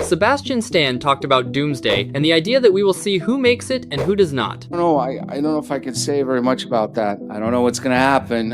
Sebastian Stan talked about Doomsday and the idea that we will see who makes it and who does not. I don't know if I could say very much about that. I don't know what's gonna happen.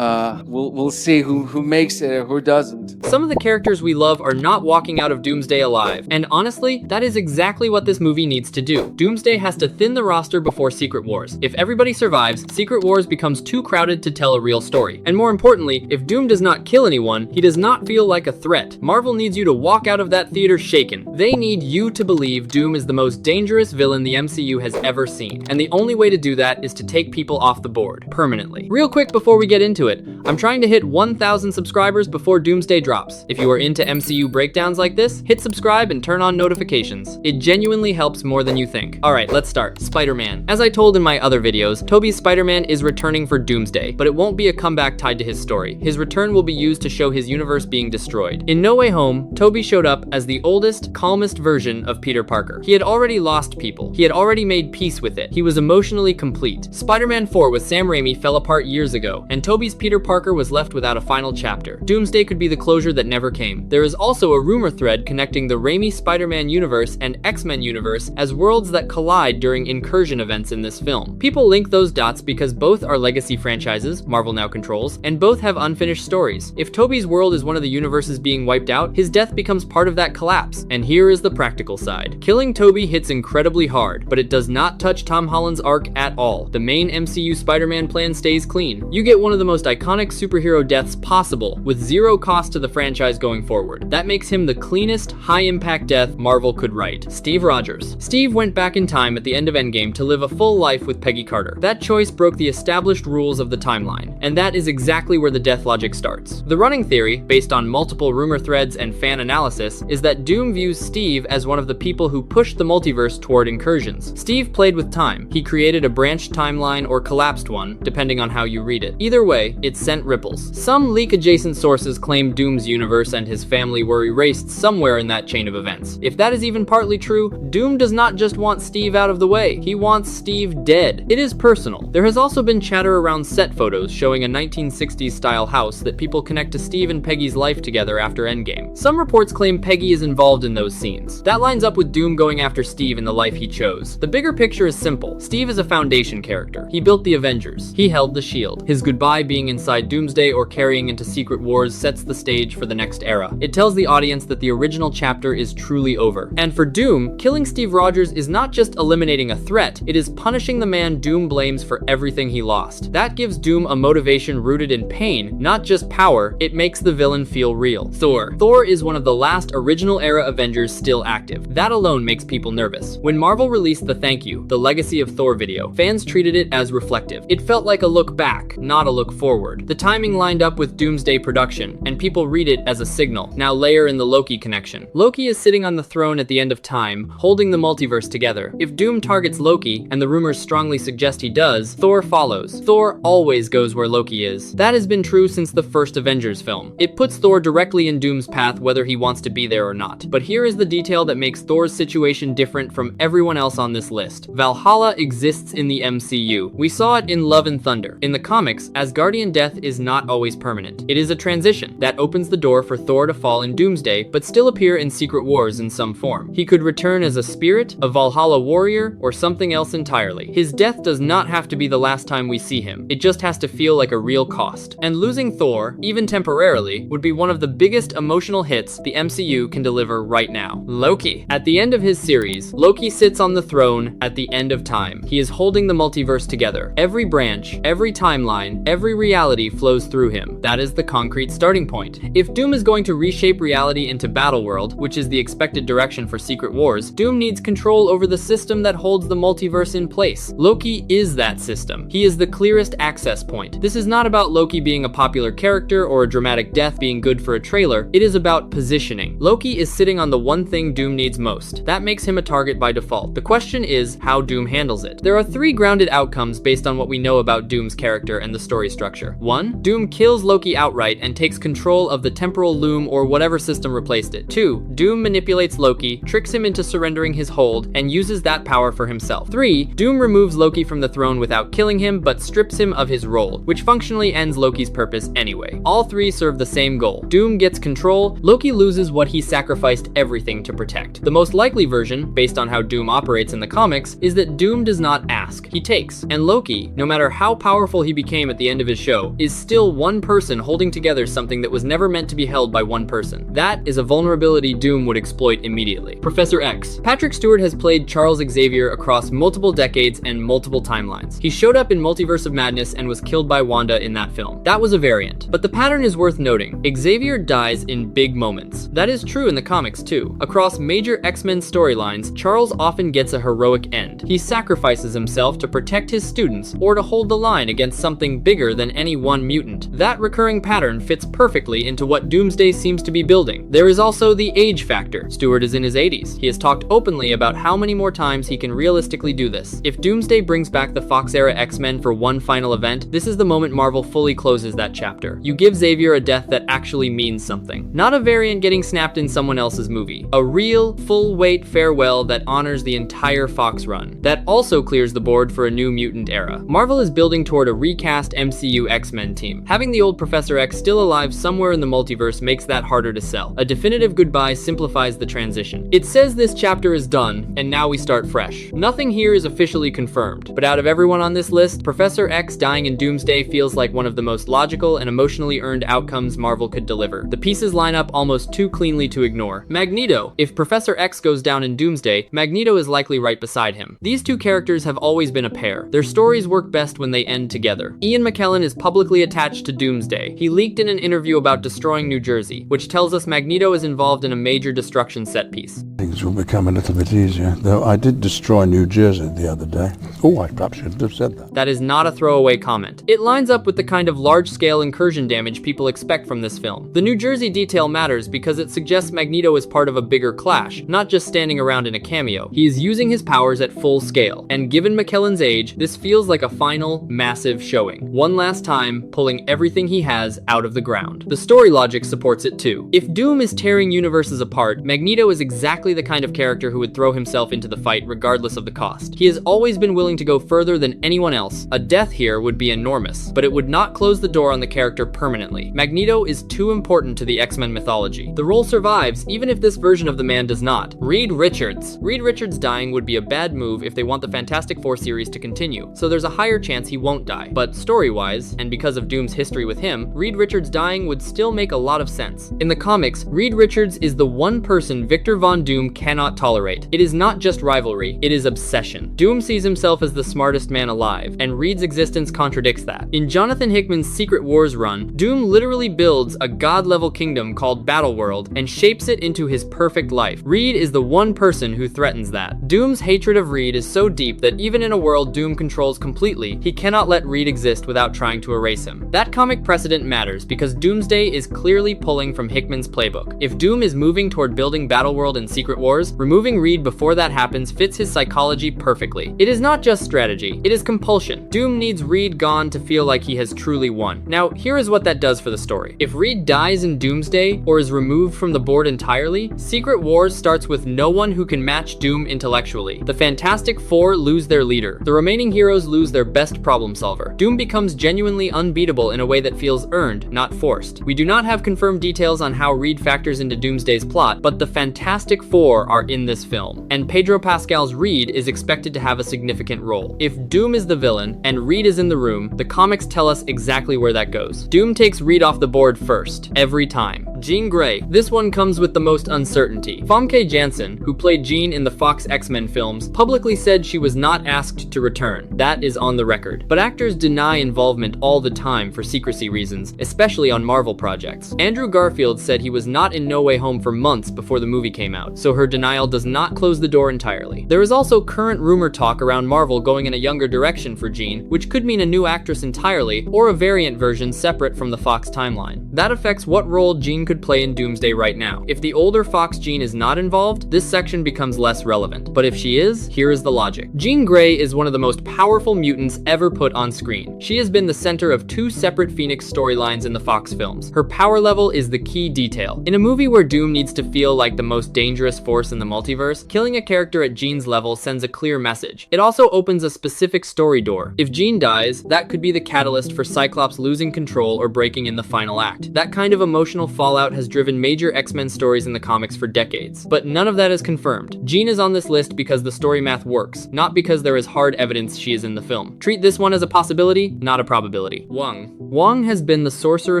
We'll see who makes it or who doesn't. Some of the characters we love are not walking out of Doomsday alive, and honestly, that is exactly what this movie needs to do. Doomsday has to thin the roster before Secret Wars. If everybody survives, Secret Wars becomes too crowded to tell a real story. And more importantly, if Doom does not kill anyone, he does not feel like a threat. Marvel needs you to walk out of that theater shaken. They need you to believe Doom is the most dangerous villain the MCU has ever seen, and the only way to do that is to take people off the board, permanently. Real quick before we get into it, I'm trying to hit 1,000 subscribers before Doomsday drops. If you are into MCU breakdowns like this, hit subscribe and turn on notifications. It genuinely helps more than you think. Alright, let's start. Spider-Man. As I told in my other videos, Tobey's Spider-Man is returning for Doomsday, but it won't be a comeback tied to his story. His return will be used to show his universe being destroyed. In No Way Home, Tobey showed up as the oldest, calmest version of Peter Parker. He had already lost people. He had already made peace with it. He was emotionally complete. Spider-Man 4 with Sam Raimi fell apart years ago, and Tobey's Peter Parker was left without a final chapter. Doomsday could be the closure that never came. There is also a rumor thread connecting the Raimi Spider-Man universe and X-Men universe as worlds that collide during incursion events in this film. People link those dots because both are legacy franchises Marvel now controls, and both have unfinished stories. If Tobey's world is one of the universes being wiped out, his death becomes part of that collapse. And here is the practical side. Killing Tobey hits incredibly hard, but it does not touch Tom Holland's arc at all. The main MCU Spider-Man plan stays clean. You get one of the most iconic superhero deaths possible, with zero cost to the franchise going forward. That makes him the cleanest, high-impact death Marvel could write. Steve Rogers. Steve went back in time at the end of Endgame to live a full life with Peggy Carter. That choice broke the established rules of the timeline, and that is exactly where the death logic starts. The running theory, based on multiple rumor threads and fan analysis, is that Doom views Steve as one of the people who pushed the multiverse toward incursions. Steve played with time. He created a branched timeline or collapsed one, depending on how you read it. Either way, it sent ripples. Some leak-adjacent sources claim Doom's universe and his family were erased somewhere in that chain of events. If that is even partly true, Doom does not just want Steve out of the way. He wants Steve dead. It is personal. There has also been chatter around set photos showing a 1960s style house that people connect to Steve and Peggy's life together after Endgame. Some reports claim Peggy is involved in those scenes. That lines up with Doom going after Steve and the life he chose. The bigger picture is simple. Steve is a foundation character. He built the Avengers. He held the shield. His goodbye being inside Doomsday or carrying into Secret Wars sets the stage for the next era. It tells the audience that the original chapter is truly over. And for Doom, killing Steve Rogers is not just eliminating a threat, it is punishing the man Doom blames for everything he lost. That gives Doom a motivation rooted in pain, not just power. It makes the villain feel real. Thor. Thor is one of the last original era Avengers still active. That alone makes people nervous. When Marvel released the Thank You, the Legacy of Thor video, fans treated it as reflective. It felt like a look back, not a look forward. The timing lined up with Doomsday production, and people read it as a signal. Now layer in the Loki connection. Loki is sitting on the throne at the end of time, holding the multiverse together. If Doom targets Loki, and the rumors strongly suggest he does, Thor follows. Thor always goes where Loki is. That has been true since the first Avengers film. It puts Thor directly in Doom's path whether he wants to be there or not. But here is the detail that makes Thor's situation different from everyone else on this list. Valhalla exists in the MCU. We saw it in Love and Thunder. In the comics, Asgardian death is not always permanent. It is a transition that opens the door for Thor to fall in Doomsday, but still appear in Secret Wars in some form. He could return as a spirit, a Valhalla warrior, or something else entirely. His death does not have to be the last time we see him. It just has to feel like a real cost. And losing Thor, even temporarily, would be one of the biggest emotional hits the MCU can deliver right now. Loki. At the end of his series, Loki sits on the throne at the end of time. He is holding the multiverse together. Every branch, every timeline, every reality flows through him. That is the concrete starting point. If Doom is going to reshape reality into Battleworld, which is the expected direction for Secret Wars, Doom needs control over the system that holds the multiverse in place. Loki is that system. He is the clearest access point. This is not about Loki being a popular character or a dramatic death being good for a trailer. It is about positioning. Loki is sitting on the one thing Doom needs most. That makes him a target by default. The question is how Doom handles it. There are three grounded outcomes based on what we know about Doom's character and the story structure. 1. Doom kills Loki outright and takes control of the temporal loom or whatever system replaced it. 2. Doom manipulates Loki, tricks him into surrendering his hold, and uses that power for himself. 3. Doom removes Loki from the throne without killing him, but strips him of his role, which functionally ends Loki's purpose anyway. All three serve the same goal. Doom gets control, Loki loses what he sacrificed everything everything to protect. The most likely version, based on how Doom operates in the comics, is that Doom does not ask, he takes. And Loki, no matter how powerful he became at the end of his show, is still one person holding together something that was never meant to be held by one person. That is a vulnerability Doom would exploit immediately. Professor X. Patrick Stewart has played Charles Xavier across multiple decades and multiple timelines. He showed up in Multiverse of Madness and was killed by Wanda in that film. That was a variant. But the pattern is worth noting. Xavier dies in big moments. That is true in the comics too. Across major X-Men storylines, Charles often gets a heroic end. He sacrifices himself to protect his students or to hold the line against something bigger than any one mutant. That recurring pattern fits perfectly into what Doomsday seems to be building. There is also the age factor. Stewart is in his 80s. He has talked openly about how many more times he can realistically do this. If Doomsday brings back the Fox-era X-Men for one final event, this is the moment Marvel fully closes that chapter. You give Xavier a death that actually means something. Not a variant getting snapped in someone else's movie. A real, full-weight farewell that honors the entire Fox run. That also clears the board for a new mutant era. Marvel is building toward a recast MCU X-Men team. Having the old Professor X still alive somewhere in the multiverse makes that harder to sell. A definitive goodbye simplifies the transition. It says this chapter is done, and now we start fresh. Nothing here is officially confirmed, but out of everyone on this list, Professor X dying in Doomsday feels like one of the most logical and emotionally earned outcomes Marvel could deliver. The pieces line up almost too cleanly to ignore. Magneto. If Professor X goes down in Doomsday, Magneto is likely right beside him. These two characters have always been a pair. Their stories work best when they end together. Ian McKellen is publicly attached to Doomsday. He leaked in an interview about destroying New Jersey, which tells us Magneto is involved in a major destruction set piece. Things will become a little bit easier, though I did destroy New Jersey the other day. Oh, I perhaps shouldn't have said that. That is not a throwaway comment. It lines up with the kind of large-scale incursion damage people expect from this film. The New Jersey detail matters because it suggests Magneto is part of a bigger clash, not just standing around in a cameo. He is using his powers at full scale, and given McKellen's age, this feels like a final, massive showing. One last time, pulling everything he has out of the ground. The story logic supports it too. If Doom is tearing universes apart, Magneto is exactly the kind of character who would throw himself into the fight regardless of the cost. He has always been willing to go further than anyone else. A death here would be enormous, but it would not close the door on the character permanently. Magneto is too important to the X-Men mythology. The role survives, even if this version of the man does not. Reed Richards. Reed Richards dying would be a bad move if they want the Fantastic Four series to continue, so there's a higher chance he won't die. But story-wise, and because of Doom's history with him, Reed Richards dying would still make a lot of sense. In the comics, Reed Richards is the one person Victor Von Doom cannot tolerate. It is not just rivalry, it is obsession. Doom sees himself as the smartest man alive, and Reed's existence contradicts that. In Jonathan Hickman's Secret Wars run, Doom literally builds a god-level kingdom called Battleworld and shapes it into his perfect life. Reed is the one person who threatens that. Doom's hatred of Reed is so deep that even in a world Doom controls completely, he cannot let Reed exist without trying to erase him. That comic precedent matters because Doomsday is clearly pulling from Hickman's playbook. If Doom is moving toward building Battleworld and Secret Wars, removing Reed before that happens fits his psychology perfectly. It is not just strategy, it is compulsion. Doom needs Reed gone to feel like he has truly won. Now, here is what that does for the story. If Reed dies in Doomsday, or is removed from the board entirely, Secret Wars starts with no one who can match Doom intellectually. The Fantastic Four lose their leader. The remaining heroes lose their best problem solver. Doom becomes genuinely unbeatable in a way that feels earned, not forced. We do not have confirmed details on how Reed factors into Doomsday's plot, but the Fantastic Four are in this film, and Pedro Pascal's Reed is expected to have a significant role. If Doom is the villain, and Reed is in the room, the comics tell us exactly where that goes. Doom takes Reed off the board first, every time. Jean Grey. This one comes with the most uncertainty. Famke Janssen, who played Jean in the Fox X-Men films, publicly said she was not asked to return. That is on the record. But actors deny involvement all the time for secrecy reasons, especially on Marvel projects. Andrew Garfield said he was not in No Way Home for months before the movie came out, so her denial does not close the door entirely. There is also current rumor talk around Marvel going in a younger direction for Jean, which could mean a new actress entirely, or a variant version separate from the Fox timeline. That affects what role Jean could play in Doomsday right now. If the older Fox Jean is not involved, this section becomes less relevant. But if she is, here is the logic. Jean Grey is one of the most powerful mutants ever put on screen. She has been the center of two separate Phoenix storylines in the Fox films. Her power level is the key detail. In a movie where Doom needs to feel like the most dangerous force in the multiverse, killing a character at Jean's level sends a clear message. It also opens a specific story door. If Jean dies, that could be the catalyst for Cyclops losing control or breaking in the final act. That kind of emotional fallout has driven major X-Men stories in the comics comics for decades. But none of that is confirmed. Jean is on this list because the story math works, not because there is hard evidence she is in the film. Treat this one as a possibility, not a probability. Wong has been the Sorcerer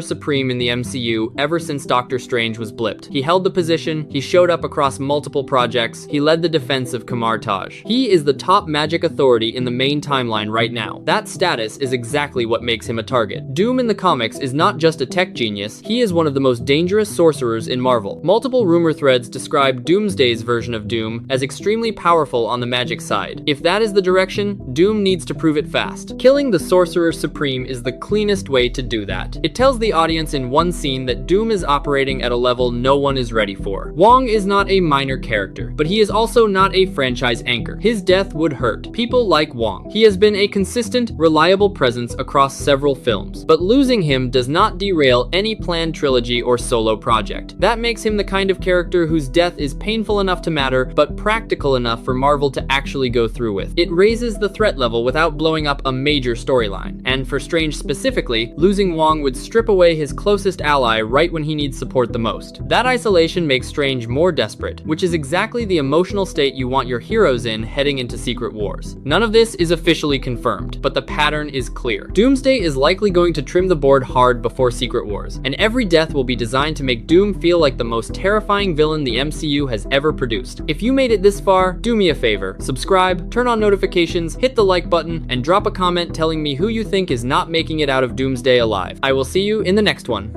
Supreme in the MCU ever since Doctor Strange was blipped. He held the position, he showed up across multiple projects, he led the defense of Kamar Taj. He is the top magic authority in the main timeline right now. That status is exactly what makes him a target. Doom in the comics is not just a tech genius, he is one of the most dangerous sorcerers in Marvel. Multiple rumor threads describe Doomsday's version of Doom as extremely powerful on the magic side. If that is the direction, Doom needs to prove it fast. Killing the Sorcerer Supreme is the cleanest way to do that. It tells the audience in one scene that Doom is operating at a level no one is ready for. Wong is not a minor character, but he is also not a franchise anchor. His death would hurt people like Wong. He has been a consistent, reliable presence across several films, but losing him does not derail any planned trilogy or solo project. That makes him the kind of character whose death is painful enough to matter, but practical enough for Marvel to actually go through with. It raises the threat level without blowing up a major storyline. And for Strange specifically, losing Wong would strip away his closest ally right when he needs support the most. That isolation makes Strange more desperate, which is exactly the emotional state you want your heroes in heading into Secret Wars. None of this is officially confirmed, but the pattern is clear. Doomsday is likely going to trim the board hard before Secret Wars, and every death will be designed to make Doom feel like the most terrifying villain the MCU has ever produced. If you made it this far, do me a favor, subscribe, turn on notifications, hit the like button, and drop a comment telling me who you think is not making it out of Doomsday alive. I will see you in the next one.